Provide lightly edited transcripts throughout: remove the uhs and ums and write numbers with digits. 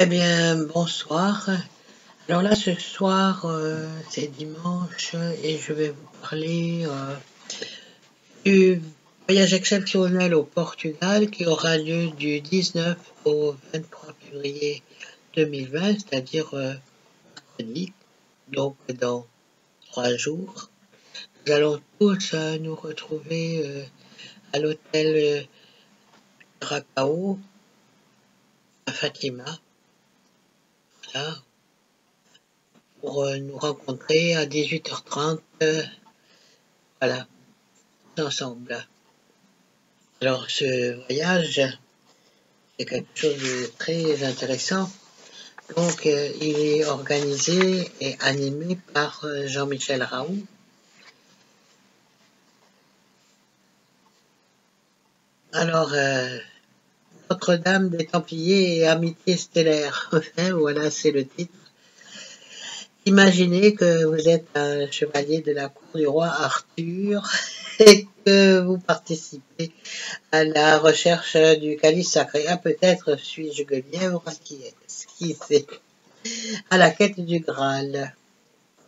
Eh bien, bonsoir. Alors là, ce soir, c'est dimanche et je vais vous parler du voyage exceptionnel au Portugal qui aura lieu du 19 au 23 février 2020, c'est-à-dire mercredi, donc dans 3 jours. Nous allons tous nous retrouver à l'hôtel Racao à Fatima, là, pour nous rencontrer à 18h30, voilà, ensemble. Alors, ce voyage, c'est quelque chose de très intéressant. Donc, il est organisé et animé par Jean-Michel Raoult. Alors, Notre-Dame des Templiers et Amitié stellaire. Voilà, c'est le titre. Imaginez que vous êtes un chevalier de la cour du roi Arthur et que vous participez à la recherche du calice sacré. Ah, peut-être suis-je Guenièvre, qui sait, à la quête du Graal.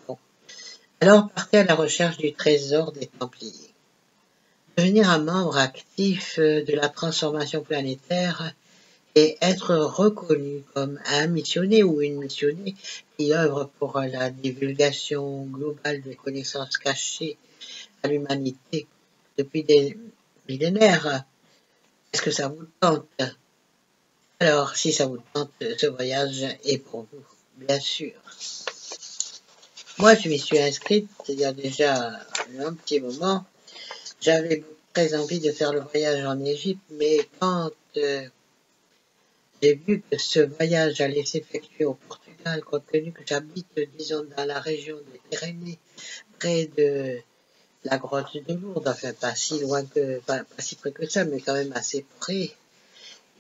Bon. Alors partez à la recherche du trésor des Templiers. Devenir un membre actif de la transformation planétaire et être reconnu comme un missionnaire ou une missionnée qui œuvre pour la divulgation globale des connaissances cachées à l'humanité depuis des millénaires. Est-ce que ça vous tente? Alors, si ça vous tente, ce voyage est pour vous, bien sûr. Moi, je m'y suis inscrite il y a déjà un petit moment. J'avais très envie de faire le voyage en Égypte, mais quand j'ai vu que ce voyage allait s'effectuer au Portugal, compte tenu que j'habite, disons, dans la région des Pyrénées, près de la grotte de Lourdes, enfin pas si loin que, pas si près que ça, mais quand même assez près,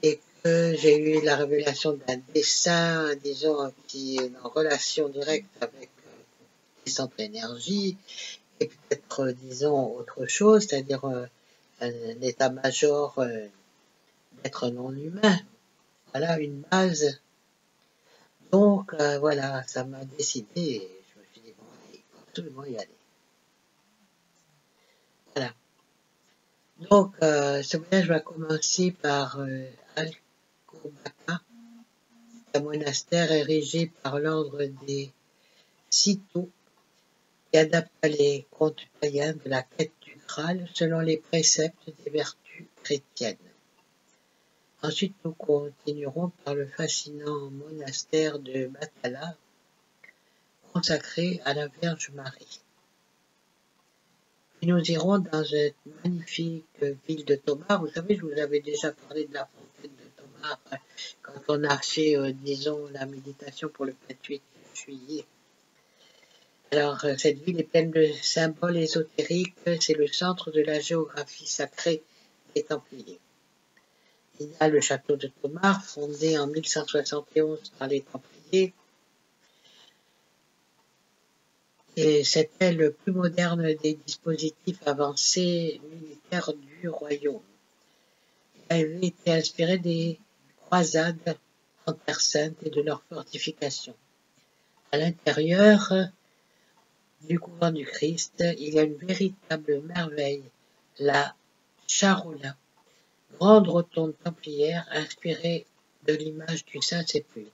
et que j'ai eu la révélation d'un dessin, disons, qui est en relation directe avec les centres d'énergie, et peut-être, disons, autre chose, c'est-à-dire un état-major d'être non humain. Voilà, une base. Donc, voilà, ça m'a décidé, et je me suis dit, bon, il faut absolument y aller. Voilà. Donc, ce voyage va commencer par Alcobaça, un monastère érigé par l'ordre des Cîteaux qui adapte les contes païens de la quête du Graal selon les préceptes des vertus chrétiennes. Ensuite, nous continuerons par le fascinant monastère de Batala, consacré à la Vierge Marie. Puis nous irons dans cette magnifique ville de Tomar. Vous savez, je vous avais déjà parlé de la fontaine de Tomar quand on a fait, disons, la méditation pour le 28 juillet. Alors, cette ville est pleine de symboles ésotériques. C'est le centre de la géographie sacrée des Templiers. Il y a le château de Tomar, fondé en 1171 par les Templiers. Et c'était le plus moderne des dispositifs avancés militaires du royaume. Il avait été inspiré des croisades en Terre Sainte et de leurs fortifications. À l'intérieur du couvent du Christ, il y a une véritable merveille, la charoula, grande rotonde templière inspirée de l'image du Saint-Sépulcre,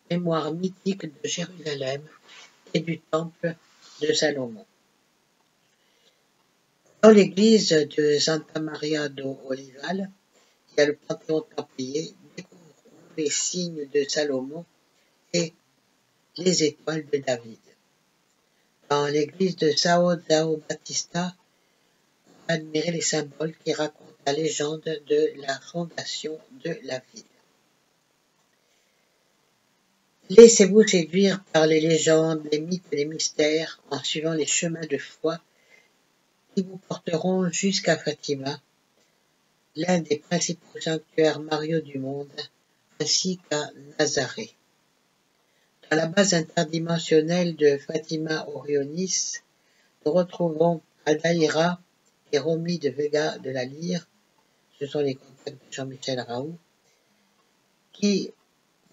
mémoire mythique de Jérusalem et du temple de Salomon. Dans l'église de Santa Maria do Olival, il y a le panthéon templier, découvrons les signes de Salomon et les étoiles de David. Dans l'église de São João Batista, on va admirer les symboles qui racontent la légende de la fondation de la ville. Laissez-vous séduire par les légendes, les mythes et les mystères en suivant les chemins de foi qui vous porteront jusqu'à Fatima, l'un des principaux sanctuaires mariaux du monde, ainsi qu'à Nazaré. Dans la base interdimensionnelle de Fatima Orionis, nous retrouvons Adaïra et Romy de Vega de la Lyre, ce sont les contacts de Jean-Michel Raoult, qui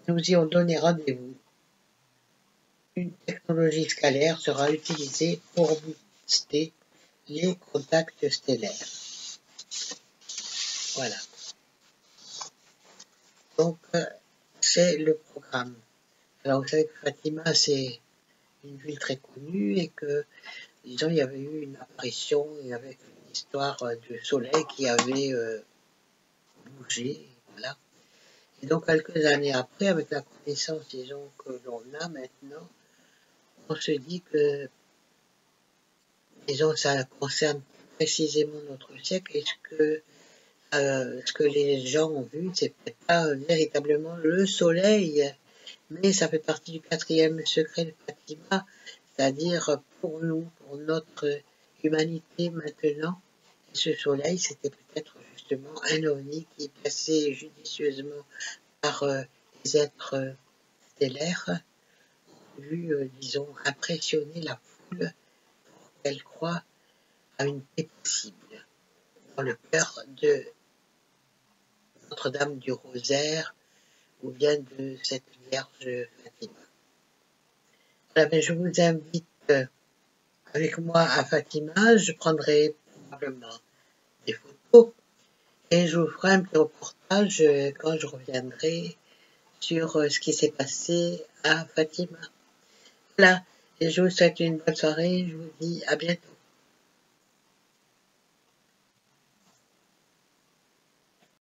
nous y ont donné rendez-vous. Une technologie scalaire sera utilisée pour booster les contacts stellaires. Voilà. Donc, c'est le programme. Alors, vous savez que Fatima, c'est une ville très connue et que, disons, il y avait eu une apparition avec une histoire de soleil qui avait bougé. Voilà. Et donc, quelques années après, avec la connaissance, disons, que l'on a maintenant, on se dit que, disons, ça concerne précisément notre siècle et ce que les gens ont vu, c'est peut-être pas véritablement le soleil, mais ça fait partie du quatrième secret de Fatima, c'est-à-dire pour nous, pour notre humanité maintenant, ce soleil, c'était peut-être justement un ovni qui passait judicieusement par les êtres stellaires, vu, disons, impressionner la foule pour qu'elle croie à une paix possible dans le cœur de Notre-Dame du Rosaire ou bien de cette Vierge Fatima. Voilà, mais je vous invite avec moi à Fatima, je prendrai probablement des photos et je vous ferai un petit reportage quand je reviendrai sur ce qui s'est passé à Fatima. Voilà, et je vous souhaite une bonne soirée, je vous dis à bientôt.